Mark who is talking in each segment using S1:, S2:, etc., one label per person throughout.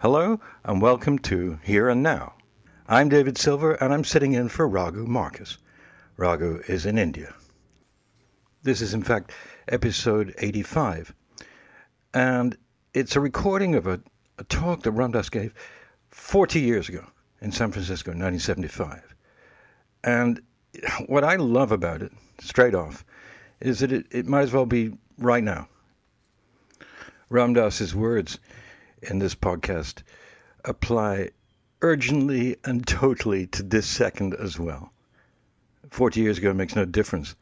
S1: Hello and welcome to Here and Now. I'm David Silver and I'm sitting in for Raghu Marcus. Raghu is in India. This is in fact episode 85 and it's a recording of a talk that Ram Dass gave 40 years ago in San Francisco in 1975. And what I love about it, straight off, is that it might as well be right now. Ram Dass's words in this podcast apply urgently and totally to this second as well. 40 years ago makes no difference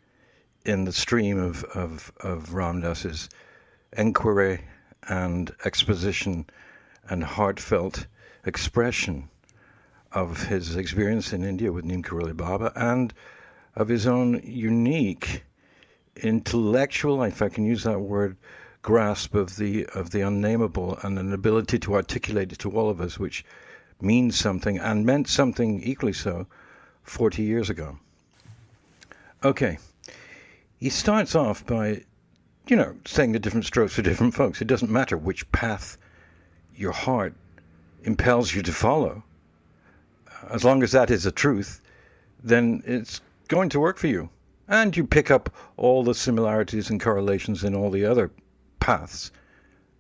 S1: in the stream of Ram Dass's enquiry and exposition and heartfelt expression of his experience in India with Neem Karoli Baba and of his own unique intellectual, if I can use that word, grasp of the unnameable and an ability to articulate it to all of us, which means something and meant something equally so 40 years ago. Okay, he starts off by, saying the different strokes for different folks. It doesn't matter which path your heart impels you to follow. As long as that is a truth, then it's going to work for you. And you pick up all the similarities and correlations in all the other paths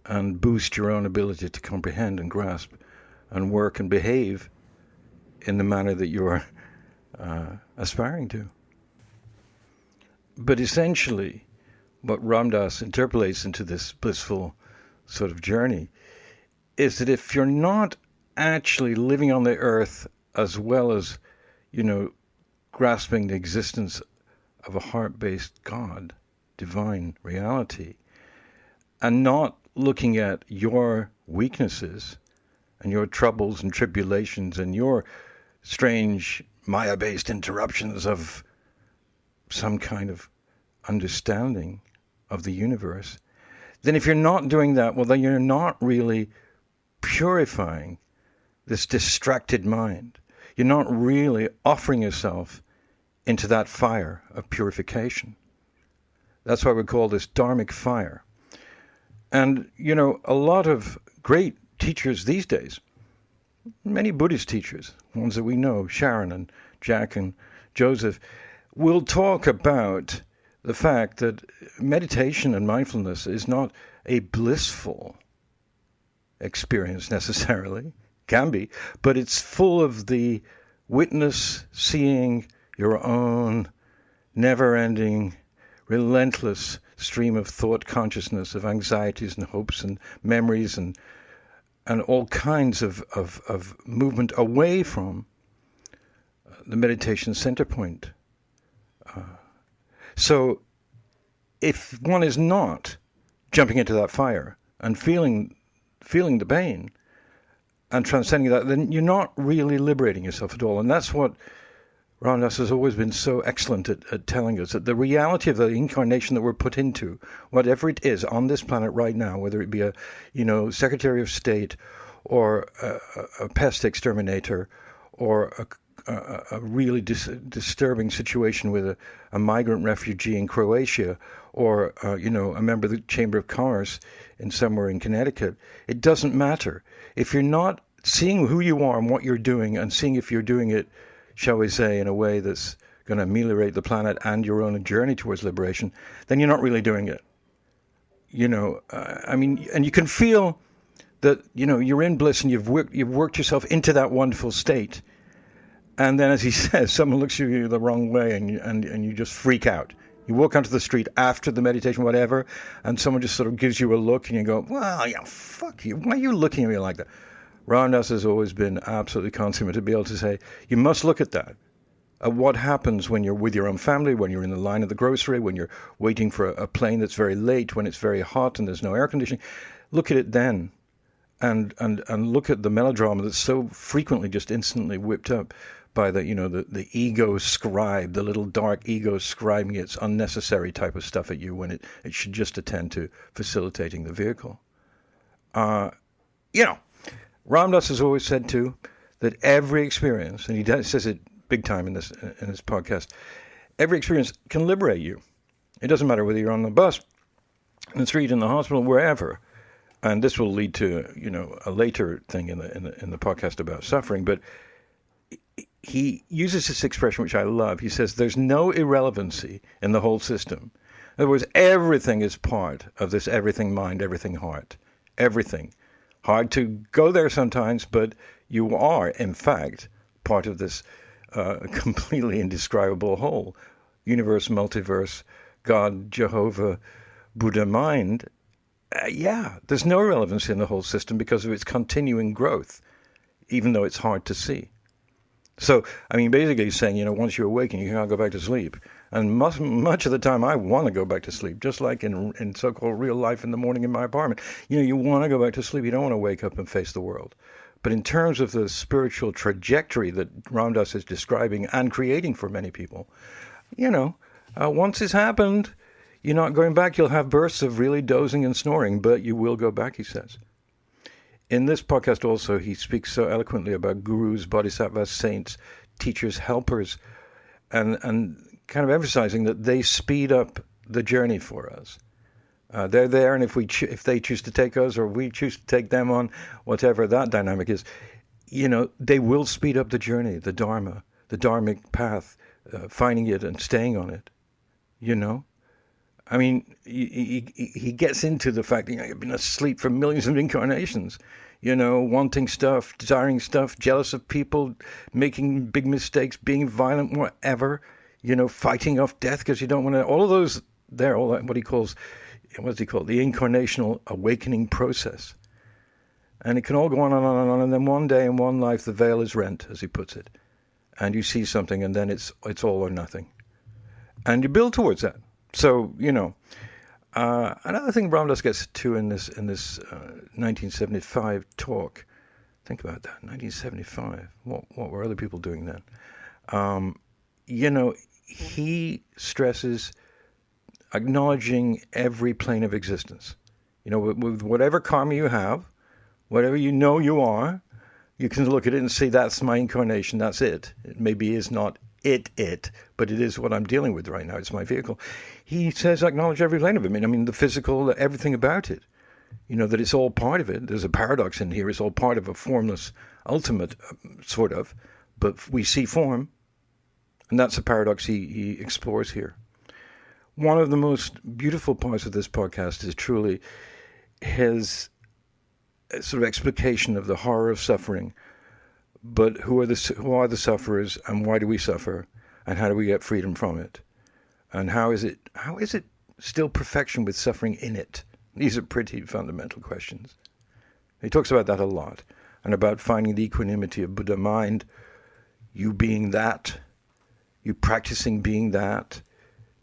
S1: and boost your own ability to comprehend and grasp and work and behave in the manner that you're aspiring to. But essentially, what Ram Dass interpolates into this blissful sort of journey is that if you're not actually living on the earth as well as, grasping the existence of a heart-based God, divine reality, and not looking at your weaknesses and your troubles and tribulations and your strange Maya-based interruptions of some kind of understanding of the universe, then if you're not doing that, well, then you're not really purifying this distracted mind. You're not really offering yourself into that fire of purification. That's why we call this Dharmic fire. And, a lot of great teachers these days, many Buddhist teachers, ones that we know, Sharon and Jack and Joseph, will talk about the fact that meditation and mindfulness is not a blissful experience necessarily, can be, but it's full of the witness, seeing your own never-ending, relentless stream of thought consciousness, of anxieties and hopes and memories and all kinds of movement away from the meditation center point. So if one is not jumping into that fire and feeling the pain and transcending that, then you're not really liberating yourself at all. And that's what Ram Dass has always been so excellent at telling us, that the reality of the incarnation that we're put into, whatever it is on this planet right now, whether it be a, Secretary of State or a pest exterminator or a really disturbing situation with a migrant refugee in Croatia or, a member of the Chamber of Commerce somewhere in Connecticut, it doesn't matter. If you're not seeing who you are and what you're doing and seeing if you're doing it, shall we say, in a way that's going to ameliorate the planet and your own journey towards liberation, then you're not really doing it. And you can feel that, you're in bliss and you've worked yourself into that wonderful state. And then, as he says, someone looks at you the wrong way and you just freak out. You walk onto the street after the meditation, whatever, and someone just sort of gives you a look and you go, well, yeah, fuck you. Why are you looking at me like that? Ram Dass has always been absolutely consummate to be able to say, you must look at that. At what happens when you're with your own family, when you're in the line at the grocery, when you're waiting for a plane that's very late, when it's very hot and there's no air conditioning. Look at it then. And look at the melodrama that's so frequently just instantly whipped up by the ego scribe, the little dark ego scribing its unnecessary type of stuff at you when it should just attend to facilitating the vehicle. Ram Dass has always said too that every experience, and he says it big time in this podcast, every experience can liberate you. It doesn't matter whether you're on the bus, in the street, in the hospital, wherever. and this will lead to a later thing in the podcast about suffering, but he uses this expression which I love. He says there's no irrelevancy in the whole system. In other words, everything is part of this everything mind, everything heart, everything. Hard to go there sometimes, but you are, in fact, part of this completely indescribable whole. Universe, multiverse, God, Jehovah, Buddha mind. There's no irrelevancy in the whole system because of its continuing growth, even though it's hard to see. So, basically he's saying, once you awaken, you can't go back to sleep. And much of the time I want to go back to sleep, just like in so-called real life in the morning in my apartment. You want to go back to sleep. You don't want to wake up and face the world. But in terms of the spiritual trajectory that Ram Dass is describing and creating for many people, once it's happened, you're not going back. You'll have bursts of really dozing and snoring, but you will go back, he says. In this podcast also, he speaks so eloquently about gurus, bodhisattvas, saints, teachers, helpers, and kind of emphasizing that they speed up the journey for us. They're there, and if they choose to take us or we choose to take them on, whatever that dynamic is, they will speed up the journey, the Dharma, the Dharmic path, finding it and staying on it, he gets into the fact that you've been asleep for millions of incarnations, wanting stuff, desiring stuff, jealous of people, making big mistakes, being violent, whatever, fighting off death because you don't want to. All of those there, all that, what he calls the incarnational awakening process, and it can all go on and on and on. And then one day in one life, the veil is rent, as he puts it, and you see something, and then it's all or nothing, and you build towards that. So, another thing Ram Dass gets to in this 1975 talk, think about that, 1975, what were other people doing then? He stresses acknowledging every plane of existence. With whatever karma you have, whatever you are, you can look at it and say, that's my incarnation, that's it. It maybe is not it, but it is what I'm dealing with right now. It's my vehicle. He says, acknowledge every lane of it. The physical, everything about it. That it's all part of it. There's a paradox in here. It's all part of a formless ultimate, sort of, but we see form. And that's a paradox he explores here. One of the most beautiful parts of this podcast is truly his sort of explication of the horror of suffering. But who are the sufferers, and why do we suffer, and how do we get freedom from it? And how is it still perfection with suffering in it? These are pretty fundamental questions. He talks about that a lot, and about finding the equanimity of Buddha mind, you being that, you practicing being that.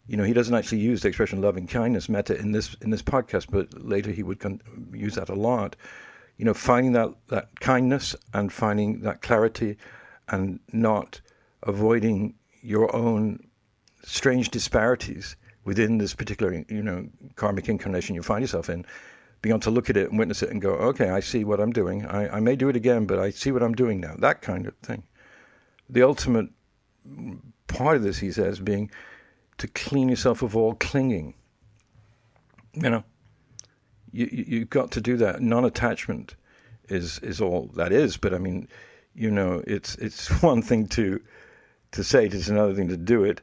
S1: He doesn't actually use the expression loving kindness, metta, in this podcast, but later he would use that a lot. Finding that kindness and finding that clarity and not avoiding your own strange disparities within this particular, karmic incarnation you find yourself in, being able to look at it and witness it and go, okay, I see what I'm doing. I may do it again, but I see what I'm doing now. That kind of thing. The ultimate part of this, he says, being to clean yourself of all clinging. You've got to do that. Non-attachment is all that is. But it's one thing to say it, it's another thing to do it.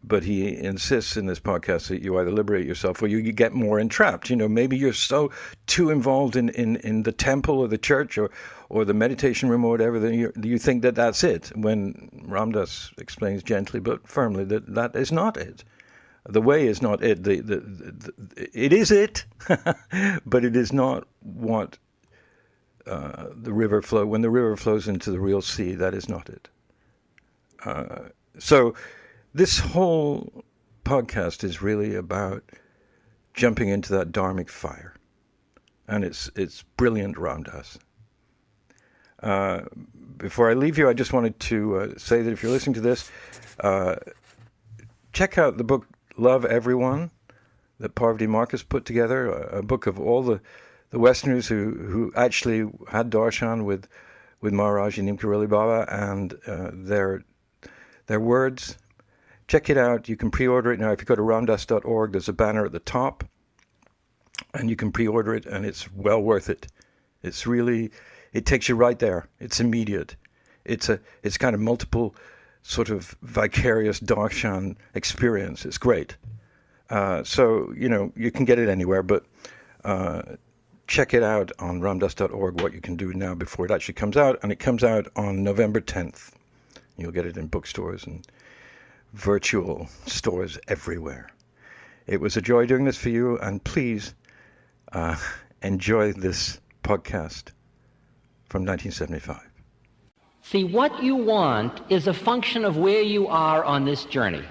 S1: But he insists in this podcast that you either liberate yourself or you get more entrapped. Maybe you're so too involved in the temple or the church or the meditation room or whatever that you think that that's it. When Ram Dass explains gently but firmly that is not it. The way is not it. It is it, but it is not what the river flow. When the river flows into the real sea, that is not it. So this whole podcast is really about jumping into that dharmic fire, and it's brilliant, Ram Dass. Before I leave you, I just wanted to say that if you're listening to this, check out the book Love Everyone that Parvati Marcus put together, a book of all the Westerners who actually had darshan with Maharaji Nimkaroli Baba and their words. Check it out. You can pre-order it now. If you go to ramdas.org, there's a banner at the top. And you can pre-order it, and it's well worth it. It's really, it takes you right there. It's immediate. It's kind of multiple sort of vicarious darshan experience. It's great. So, you can get it anywhere, but check it out on ramdas.org, what you can do now before it actually comes out. And it comes out on November 10th. You'll get it in bookstores and virtual stores everywhere. It was a joy doing this for you, and please enjoy this podcast from 1975.
S2: See, what you want is a function of where you are on this journey.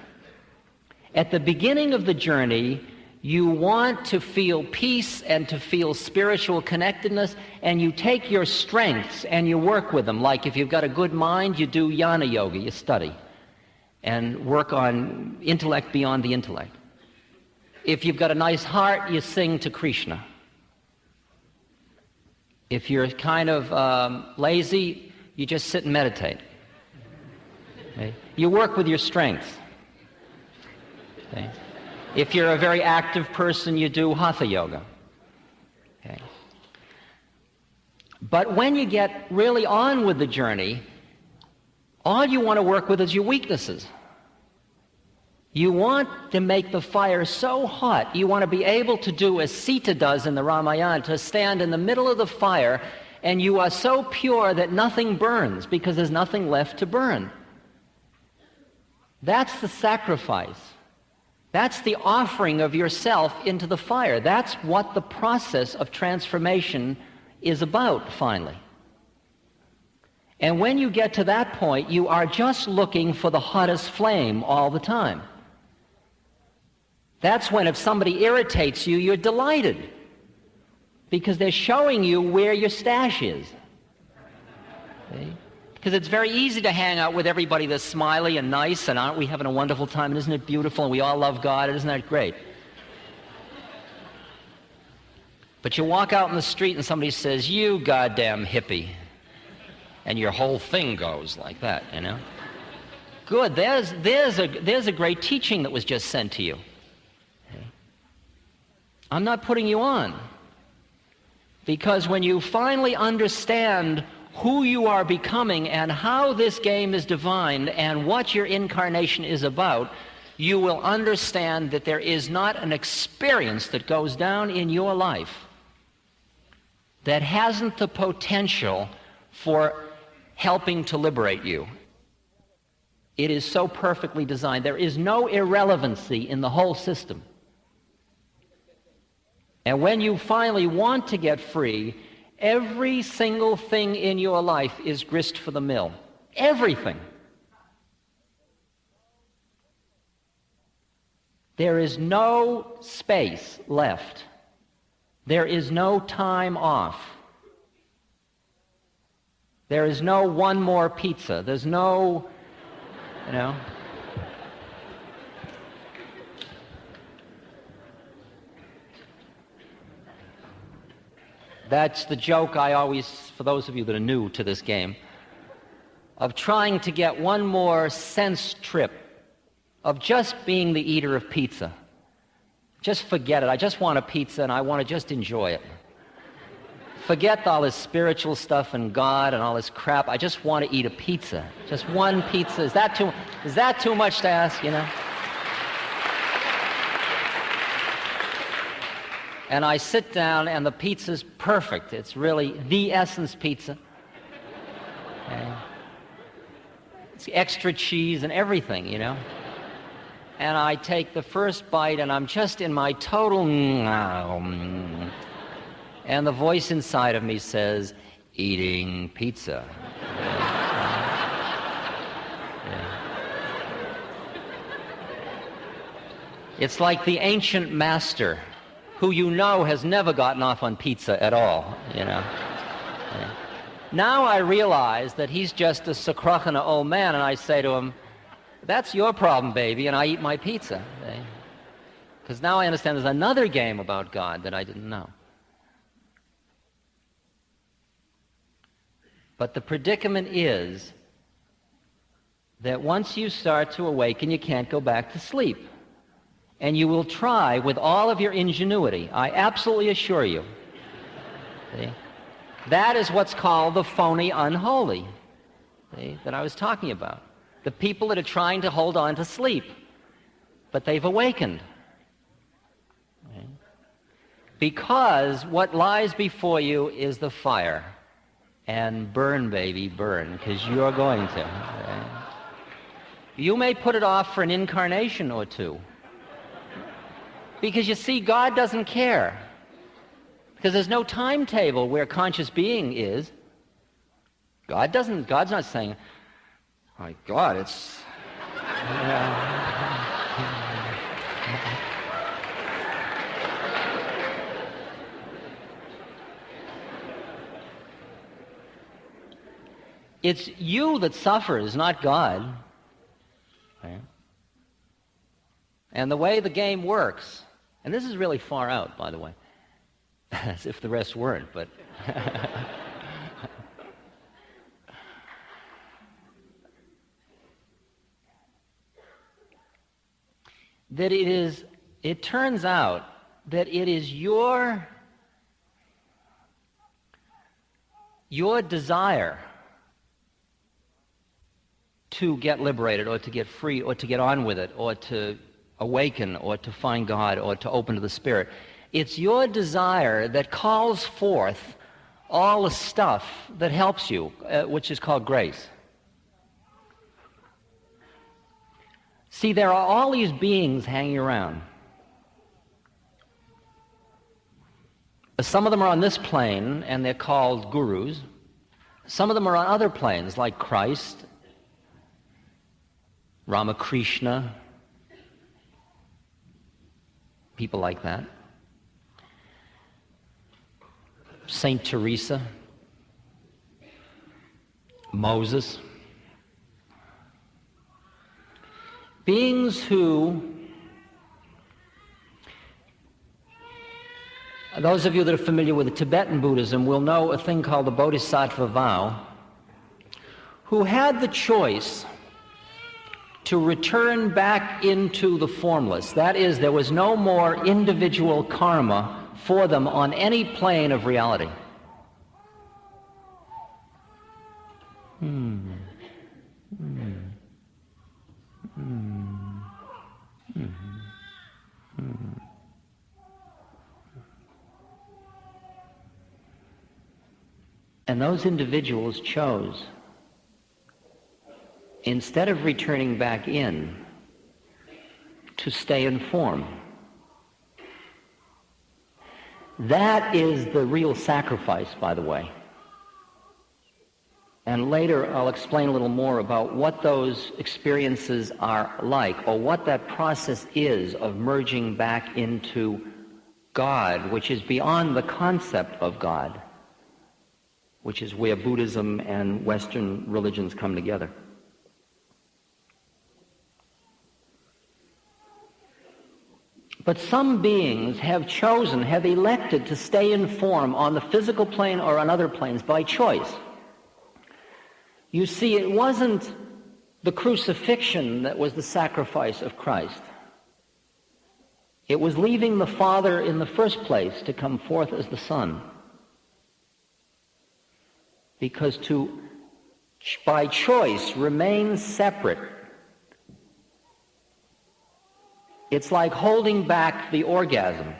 S2: At the beginning of the journey, you want to feel peace and to feel spiritual connectedness, and you take your strengths and you work with them. Like if you've got a good mind, you do jnana yoga, you study, and work on intellect beyond the intellect. If you've got a nice heart, you sing to Krishna. If you're kind of lazy, you just sit and meditate. Okay? You work with your strengths. Okay? If you're a very active person, you do hatha yoga. Okay? But when you get really on with the journey, all you want to work with is your weaknesses. You want to make the fire so hot, you want to be able to do as Sita does in the Ramayana, to stand in the middle of the fire, and you are so pure that nothing burns because there's nothing left to burn. That's the sacrifice. That's the offering of yourself into the fire. That's what the process of transformation is about, finally. And when you get to that point, you are just looking for the hottest flame all the time. That's when if somebody irritates you, you're delighted because they're showing you where your stash is. Okay? Because it's very easy to hang out with everybody that's smiley and nice, and aren't we having a wonderful time, and isn't it beautiful, and we all love God, and isn't that great? But you walk out in the street and somebody says, "You goddamn hippie," and your whole thing goes like that, Good, there's a great teaching that was just sent to you. Okay? I'm not putting you on. Because when you finally understand who you are becoming and how this game is divined and what your incarnation is about, you will understand that there is not an experience that goes down in your life that hasn't the potential for helping to liberate you. It is so perfectly designed. There is no irrelevancy in the whole system. And when you finally want to get free, every single thing in your life is grist for the mill. Everything. There is no space left. There is no time off. There is no one more pizza. There's no, That's the joke I always, for those of you that are new to this game, of trying to get one more sense trip of just being the eater of pizza. Just forget it. I just want a pizza and I want to just enjoy it. Forget all this spiritual stuff and God and all this crap. I just want to eat a pizza. Just one pizza. Is that too much to ask, And I sit down and the pizza's perfect. It's really the essence pizza. Okay. It's extra cheese and everything, And I take the first bite and I'm just in my total and the voice inside of me says, "Eating pizza." It's like the ancient master who has never gotten off on pizza at all, Now I realize that he's just a sakrachana old man, and I say to him, "That's your problem, baby," and I eat my pizza. Because now I understand there's another game about God that I didn't know. But the predicament is that once you start to awaken, you can't go back to sleep. and you will try with all of your ingenuity, I absolutely assure you. See? That is what's called the phony unholy, see, that I was talking about. The people that are trying to hold on to sleep, but they've awakened. Okay? Because what lies before you is the fire. And burn, baby, burn, because you're going to. Okay? You may put it off for an incarnation or two. Because you see, God doesn't care. Because there's no timetable where conscious being is. God's not saying, my God, it's... It's you that suffers, not God. Okay? And the way the game works, and this is really far out, by the way, as if the rest weren't, but... that it turns out that it is your desire to get liberated or to get free or to get on with it or to awaken or to find God or to open to the Spirit. It's your desire that calls forth all the stuff that helps you, which is called grace. See, there are all these beings hanging around. Some of them are on this plane, and they're called gurus. Some of them are on other planes, like Christ, Ramakrishna, people like that. Saint Teresa, Moses. Beings who, those of you that are familiar with the Tibetan Buddhism will know a thing called the bodhisattva vow, who had the choice to return back into the formless. That is, there was no more individual karma for them on any plane of reality. And those individuals chose, instead of returning back in, to stay in form. That is the real sacrifice, by the way. And later I'll explain a little more about what those experiences are like, or what that process is of merging back into God, which is beyond the concept of God, which is where Buddhism and Western religions come together. But some beings have chosen, have elected to stay in form on the physical plane or on other planes by choice. You see, it wasn't the crucifixion that was the sacrifice of Christ. It was leaving the Father in the first place to come forth as the Son. Because to, by choice, remain separate, it's like holding back the orgasm.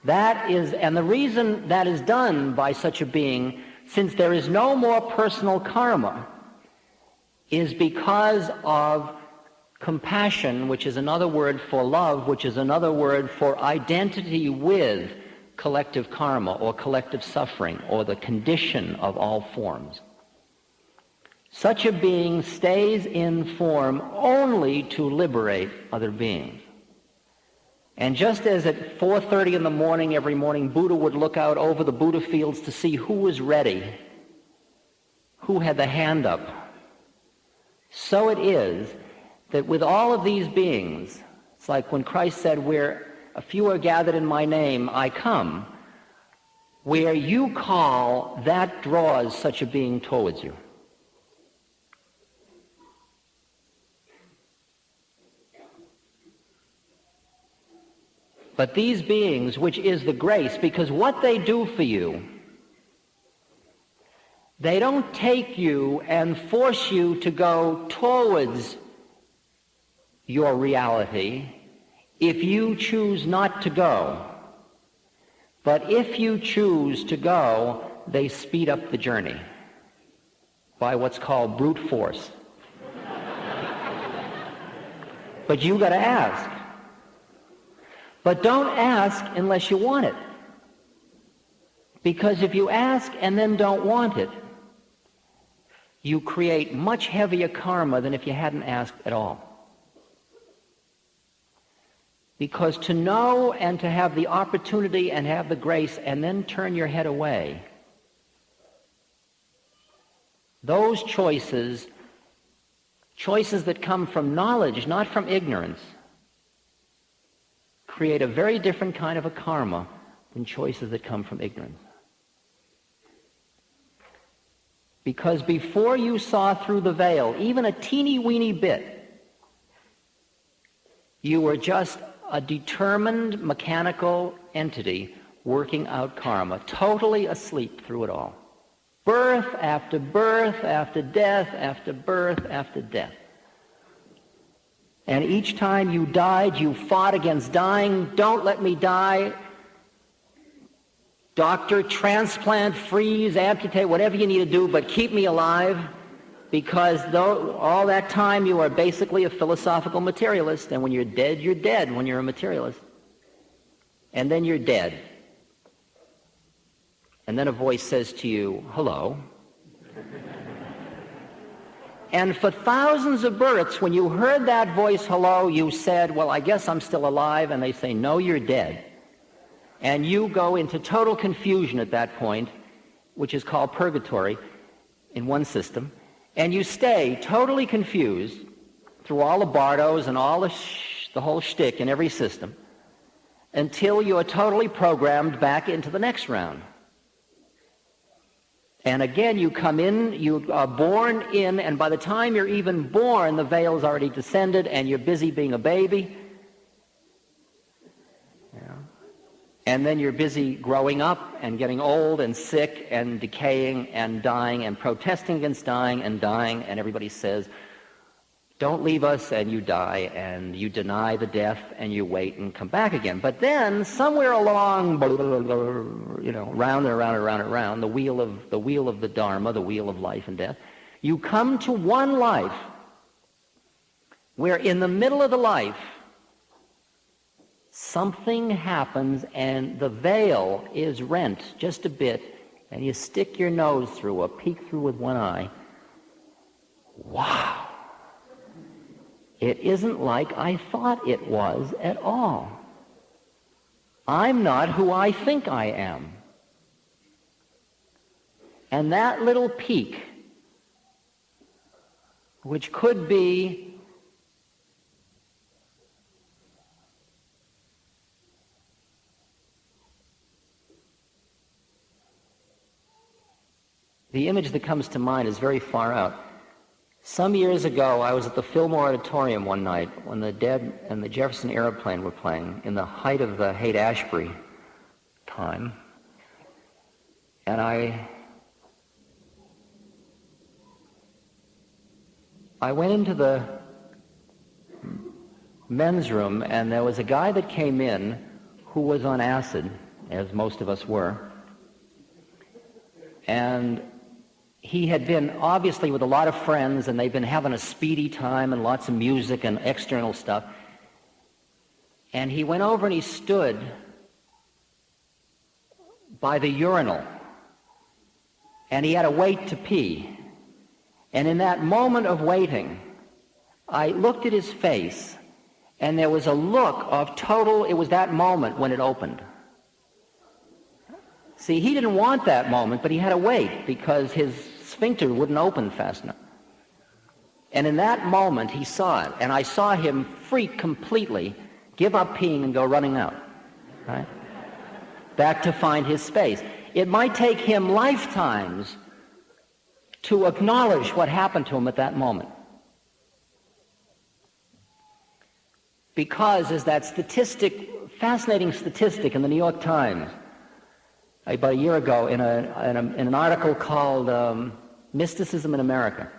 S2: That is, and the reason that is done by such a being, since there is no more personal karma, is because of compassion, which is another word for love, which is another word for identity with collective karma or collective suffering or the condition of all forms. Such a being stays in form only to liberate other beings. And just as at 4:30 in the morning every morning, Buddha would look out over the Buddha fields to see who was ready, who had the hand up, so it is that with all of these beings, it's like when Christ said, where a few are gathered in my name, I come. Where you call, that draws such a being towards you. But these beings, which is the grace, because what they do for you, they don't take you and force you to go towards your reality if you choose not to go. But if you choose to go, they speed up the journey by what's called brute force. But you got to ask. But don't ask unless you want it. Because if you ask and then don't want it, you create much heavier karma than if you hadn't asked at all. Because to know and to have the opportunity and have the grace and then turn your head away, those choices that come from knowledge, not from ignorance, create a very different kind of a karma than choices that come from ignorance. Because before you saw through the veil, even a teeny-weeny bit, you were just a determined mechanical entity working out karma, totally asleep through it all. Birth after birth, after death, after birth, after death. And each time you died, you fought against dying. Don't let me die. Doctor, transplant, freeze, amputate, whatever you need to do, but keep me alive. Because all that time you are basically a philosophical materialist, and when you're dead when you're a materialist. And then you're dead. And then a voice says to you, hello. And for thousands of births, when you heard that voice, hello, you said, well, I guess I'm still alive. And they say, no, you're dead. And you go into total confusion at that point, which is called purgatory in one system. And you stay totally confused through all the bardos and all the whole shtick in every system until you are totally programmed back into the next round. And again, you come in, you are born in, and by the time you're even born, the veil's already descended, and you're busy being a baby. Yeah. And then you're busy growing up and getting old and sick and decaying and dying and protesting against dying, and everybody says, don't leave us, and you die, and you deny the death, and you wait and come back again. But then, somewhere along, round and around and around and around, the wheel of the Dharma, the wheel of life and death, you come to one life where in the middle of the life, something happens and the veil is rent just a bit, and you stick your nose through or peek through with one eye. Wow! It isn't like I thought it was at all. I'm not who I think I am. And that little peek, which could be the image that comes to mind is very far out. Some years ago, I was at the Fillmore Auditorium one night when the Dead and the Jefferson Airplane were playing in the height of the Haight-Ashbury time. And I went into the men's room, and there was a guy that came in who was on acid, as most of us were. And he had been obviously with a lot of friends, and they've been having a speedy time and lots of music and external stuff. And he went over and he stood by the urinal, and he had to wait to pee. And in that moment of waiting, I looked at his face, and there was a look of total, it was that moment when it opened. See, he didn't want that moment, but he had to wait because his sphincter wouldn't open fast enough. And in that moment, he saw it, and I saw him freak completely, give up peeing and go running out, right? Back to find his space. It might take him lifetimes to acknowledge what happened to him at that moment. Because, as that statistic fascinating statistic in the New York Times about a year ago in an article called Mysticism in America,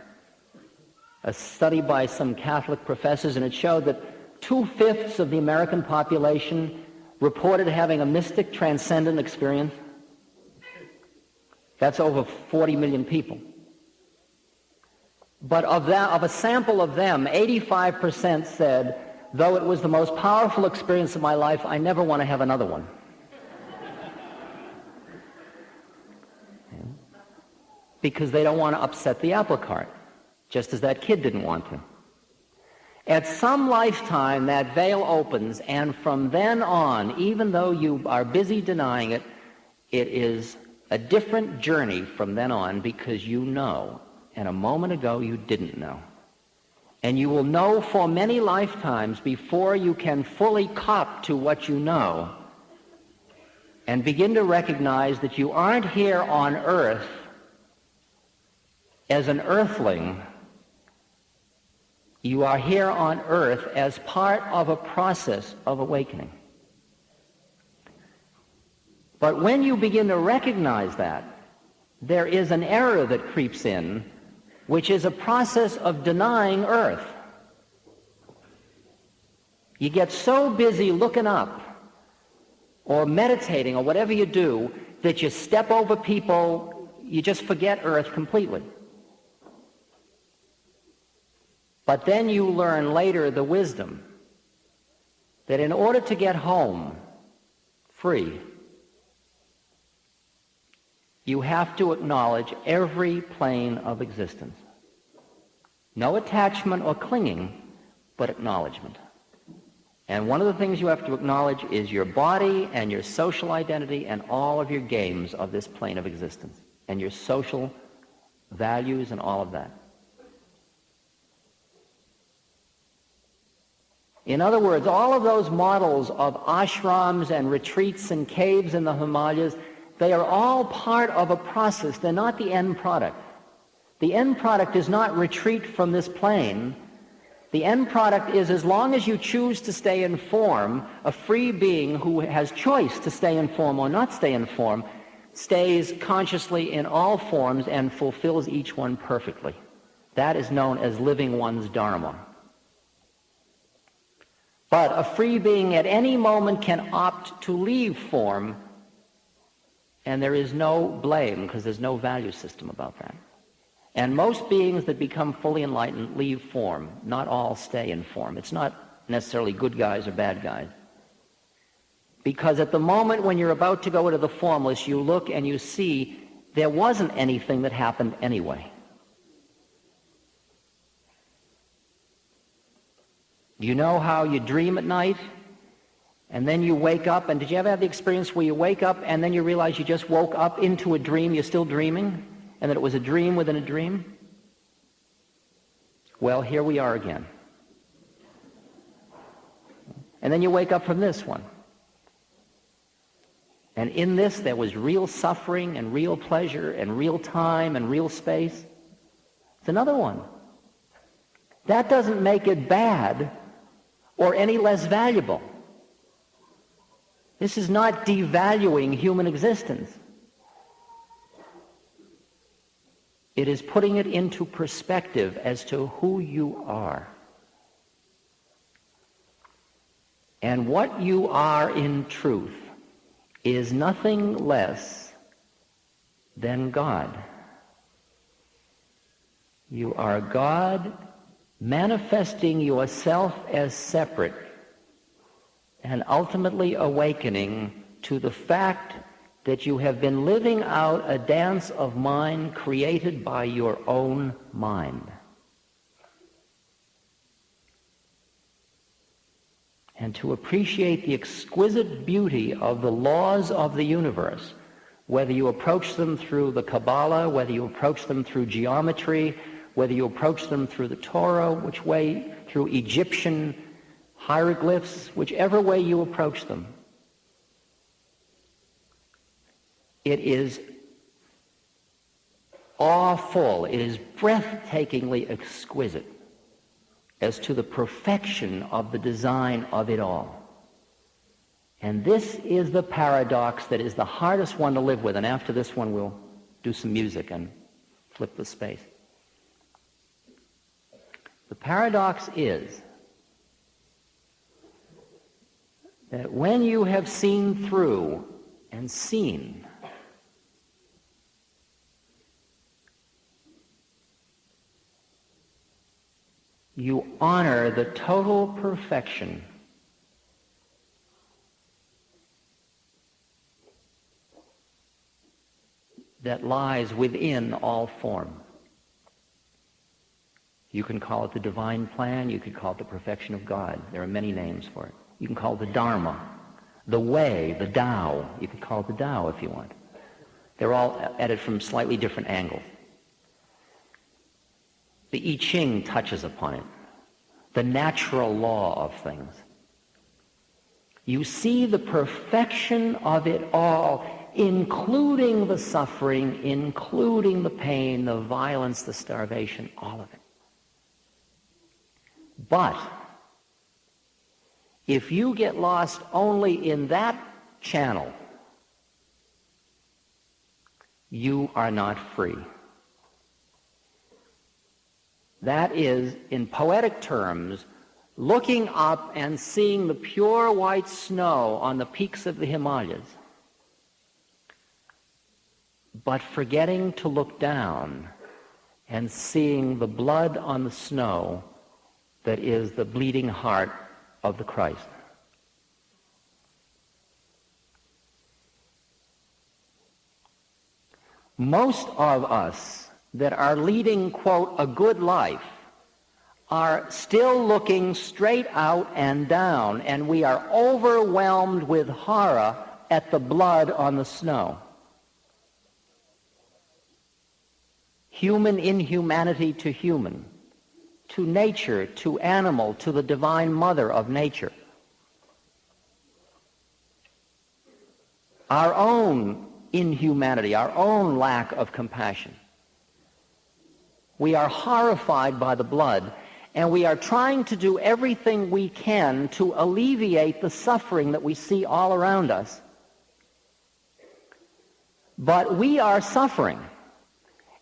S2: a study by some Catholic professors, and it showed that 2/5 of the American population reported having a mystic transcendent experience. That's over 40 million people. But of a sample of them, 85% said, though it was the most powerful experience of my life, I never want to have another one. Because they don't want to upset the apple cart, just as that kid didn't want to. At some lifetime, that veil opens, and from then on, even though you are busy denying it, it is a different journey from then on, because you know, and a moment ago you didn't know. And you will know for many lifetimes before you can fully cop to what you know and begin to recognize that you aren't here on earth as an earthling. You are here on earth as part of a process of awakening. But when you begin to recognize that, there is an error that creeps in, which is a process of denying earth. You get so busy looking up or meditating or whatever you do that you step over people, you just forget earth completely. But then you learn later the wisdom that in order to get home free, you have to acknowledge every plane of existence. No attachment or clinging, but acknowledgement. And one of the things you have to acknowledge is your body and your social identity and all of your games of this plane of existence and your social values and all of that. In other words, all of those models of ashrams and retreats and caves in the Himalayas, they are all part of a process. They're not the end product. The end product is not retreat from this plane. The end product is, as long as you choose to stay in form, a free being who has choice to stay in form or not stay in form, stays consciously in all forms and fulfills each one perfectly. That is known as living one's Dharma. But a free being at any moment can opt to leave form, and there is no blame because there's no value system about that. And most beings that become fully enlightened leave form. Not all stay in form. It's not necessarily good guys or bad guys. Because at the moment when you're about to go into the formless, you look and you see there wasn't anything that happened anyway. You know how you dream at night, and then you wake up, and did you ever have the experience where you wake up and then you realize you just woke up into a dream, you're still dreaming, and that it was a dream within a dream? Well, here we are again. And then you wake up from this one. And in this there was real suffering and real pleasure and real time and real space. It's another one. That doesn't make it bad or any less valuable. This is not devaluing human existence. It is putting it into perspective as to who you are. And what you are in truth is nothing less than God. You are God manifesting yourself as separate and ultimately awakening to the fact that you have been living out a dance of mind created by your own mind. And to appreciate the exquisite beauty of the laws of the universe, whether you approach them through the Kabbalah, whether you approach them through geometry, whether you approach them through the Torah, which way, through Egyptian hieroglyphs, whichever way you approach them, it is awful, it is breathtakingly exquisite as to the perfection of the design of it all. And this is the paradox that is the hardest one to live with. And after this one, we'll do some music and flip the space. The paradox is that when you have seen through and seen, you honor the total perfection that lies within all form. You can call it the divine plan, you could call it the perfection of God. There are many names for it. You can call it the Dharma, the way, the Tao. You could call it the Tao if you want. They're all at it from slightly different angles. The I Ching touches upon it, the natural law of things. You see the perfection of it all, including the suffering, including the pain, the violence, the starvation, all of it. But if you get lost only in that channel, you are not free. That is, in poetic terms, looking up and seeing the pure white snow on the peaks of the Himalayas, but forgetting to look down and seeing the blood on the snow that is the bleeding heart of the Christ. Most of us that are leading, quote, a good life are still looking straight out and down, and we are overwhelmed with horror at the blood on the snow. Human inhumanity to human, to nature, to animal, to the divine mother of nature. Our own inhumanity, our own lack of compassion. We are horrified by the blood, and we are trying to do everything we can to alleviate the suffering that we see all around us. But we are suffering,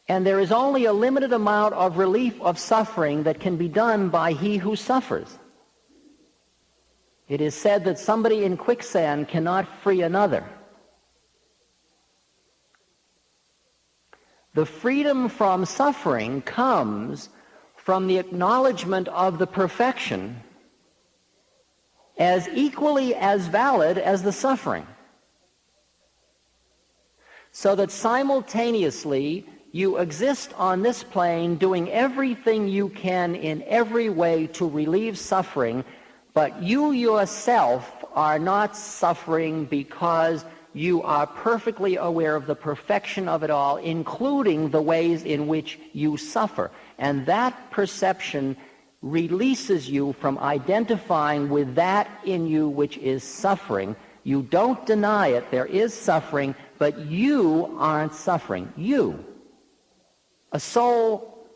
S2: and there is only a limited amount of relief of suffering that can be done by he who suffers. It is said that somebody in quicksand cannot free another. The freedom from suffering comes from the acknowledgement of the perfection as equally as valid as the suffering. So that simultaneously you exist on this plane doing everything you can in every way to relieve suffering, but you yourself are not suffering because you are perfectly aware of the perfection of it all, including the ways in which you suffer. And that perception releases you from identifying with that in you which is suffering. You don't deny it. There is suffering, but you aren't suffering. You. A soul,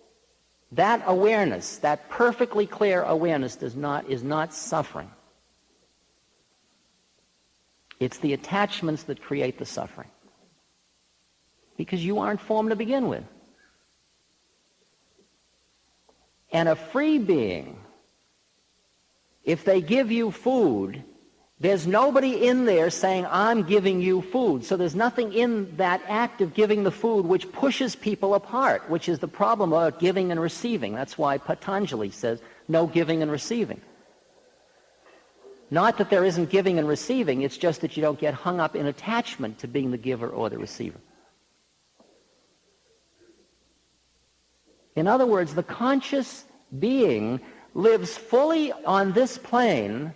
S2: that awareness, that perfectly clear awareness is not suffering. It's the attachments that create the suffering. Because you aren't formed to begin with. And a free being, if they give you food, there's nobody in there saying, I'm giving you food. So there's nothing in that act of giving the food which pushes people apart, which is the problem about giving and receiving. That's why Patanjali says, no giving and receiving. Not that there isn't giving and receiving, it's just that you don't get hung up in attachment to being the giver or the receiver. In other words, the conscious being lives fully on this plane,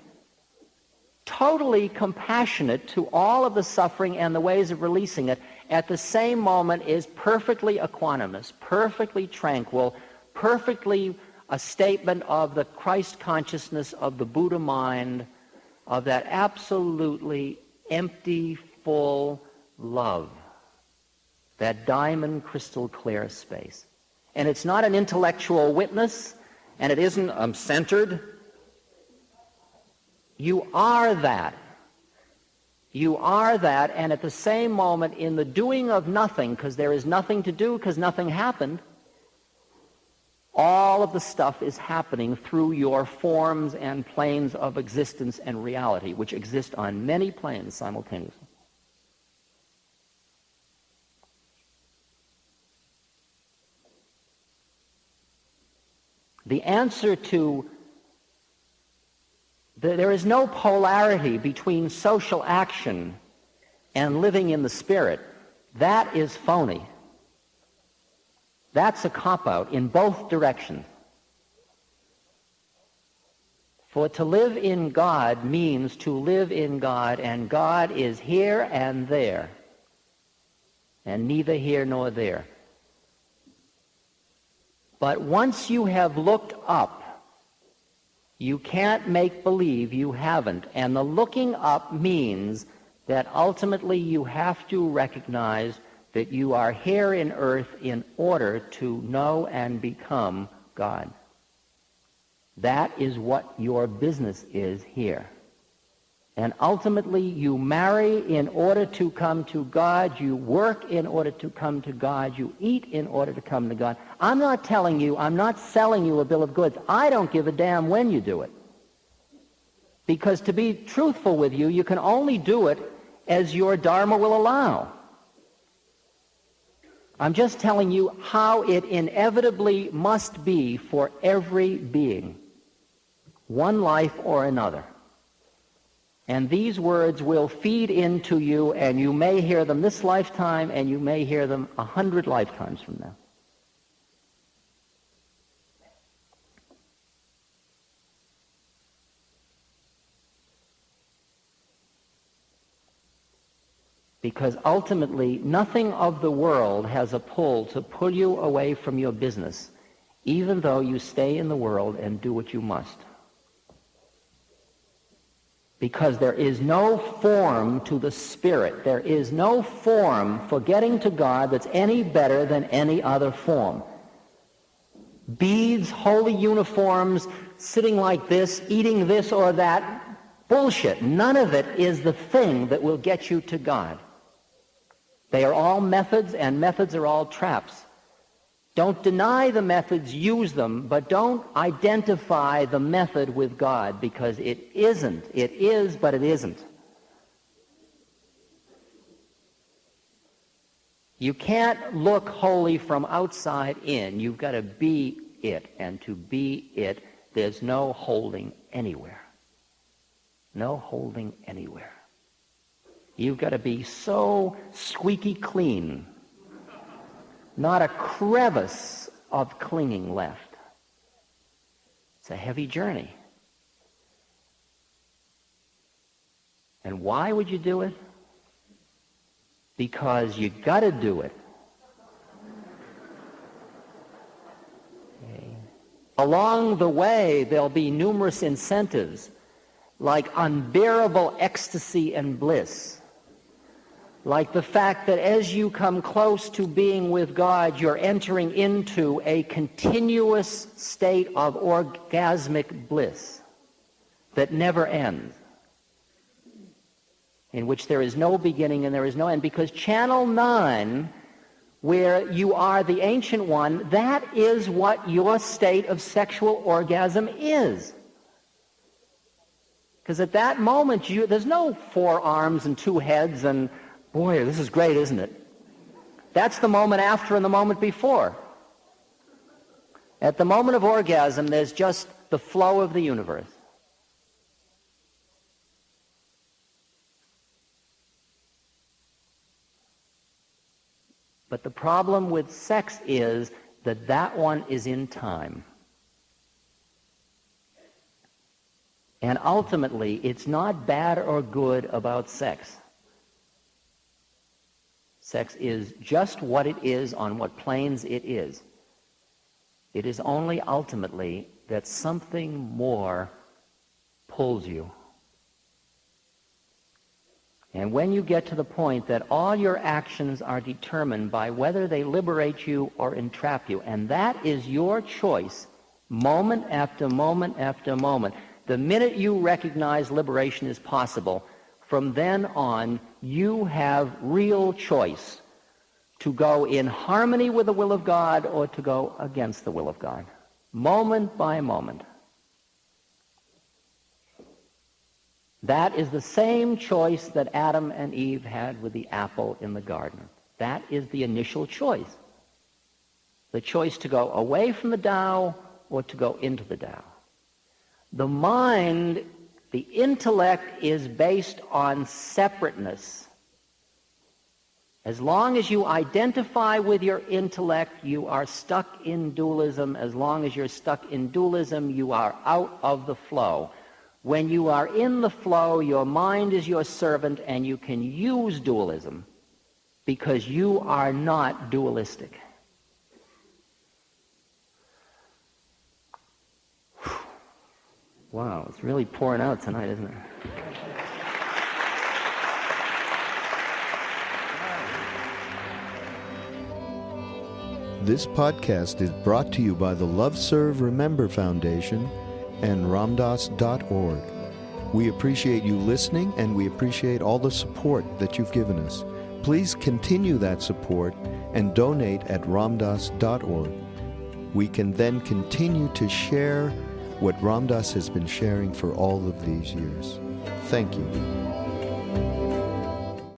S2: totally compassionate to all of the suffering and the ways of releasing it, at the same moment is perfectly equanimous, perfectly tranquil, perfectly a statement of the Christ consciousness of the Buddha mind, of that absolutely empty, full love, that diamond crystal clear space. And it's not an intellectual witness, and it isn't centered. You are that. You are that, and at the same moment, in the doing of nothing, because there is nothing to do because nothing happened, all of the stuff is happening through your forms and planes of existence and reality, which exist on many planes simultaneously. The answer to there is no polarity between social action and living in the spirit. That is phony. That's a cop-out in both directions. For to live in God means to live in God, and God is here and there, and neither here nor there. But once you have looked up, you can't make believe you haven't. And the looking up means that ultimately you have to recognize that you are here in earth in order to know and become God. That is what your business is here. And ultimately you marry in order to come to God, you work in order to come to God, you eat in order to come to God. I'm not telling you, I'm not selling you a bill of goods. I don't give a damn when you do it. Because to be truthful with you, you can only do it as your Dharma will allow. I'm just telling you how it inevitably must be for every being, one life or another. And these words will feed into you, and you may hear them this lifetime, and you may hear them 100 lifetimes from now. Because ultimately, nothing of the world has a pull to pull you away from your business, even though you stay in the world and do what you must. Because there is no form to the Spirit. There is no form for getting to God that's any better than any other form. Beads, holy uniforms, sitting like this, eating this or that, bullshit. None of it is the thing that will get you to God. They are all methods, and methods are all traps. Don't deny the methods, use them, but don't identify the method with God, because it isn't. It is, but it isn't. You can't look holy from outside in. You've got to be it, and to be it, there's no holding anywhere. No holding anywhere. You've got to be so squeaky clean. Not a crevice of clinging left. It's a heavy journey. And why would you do it? Because you got to do it. Okay. Along the way, there'll be numerous incentives, like unbearable ecstasy and bliss. Like the fact that as you come close to being with God, you're entering into a continuous state of orgasmic bliss that never ends, in which there is no beginning and there is no end. Because Channel 9, where you are the Ancient One, that is what your state of sexual orgasm is. Because at that moment, there's no 4 arms and 2 heads and, boy, this is great, isn't it? That's the moment after and the moment before. At the moment of orgasm, there's just the flow of the universe. But the problem with sex is that that one is in time. And ultimately, it's not bad or good about sex. Sex is just what it is on what planes it is. It is only ultimately that something more pulls you. And when you get to the point that all your actions are determined by whether they liberate you or entrap you, and that is your choice, moment after moment after moment, the minute you recognize liberation is possible, From then on, you have real choice to go in harmony with the will of God or to go against the will of God, moment by moment. That is the same choice that Adam and Eve had with the apple in the garden. That is the initial choice. The choice to go away from the Tao or to go into the Tao. The mind, the intellect, is based on separateness. As long as you identify with your intellect, you are stuck in dualism. As long as you're stuck in dualism, you are out of the flow. When you are in the flow, your mind is your servant, and you can use dualism because you are not dualistic. Wow, it's really pouring out tonight, isn't it?
S3: This podcast is brought to you by the Love Serve Remember Foundation and ramdas.org. We appreciate you listening, and we appreciate all the support that you've given us. Please continue that support and donate at ramdas.org. We can then continue to share what Ram Dass has been sharing for all of these years. Thank you.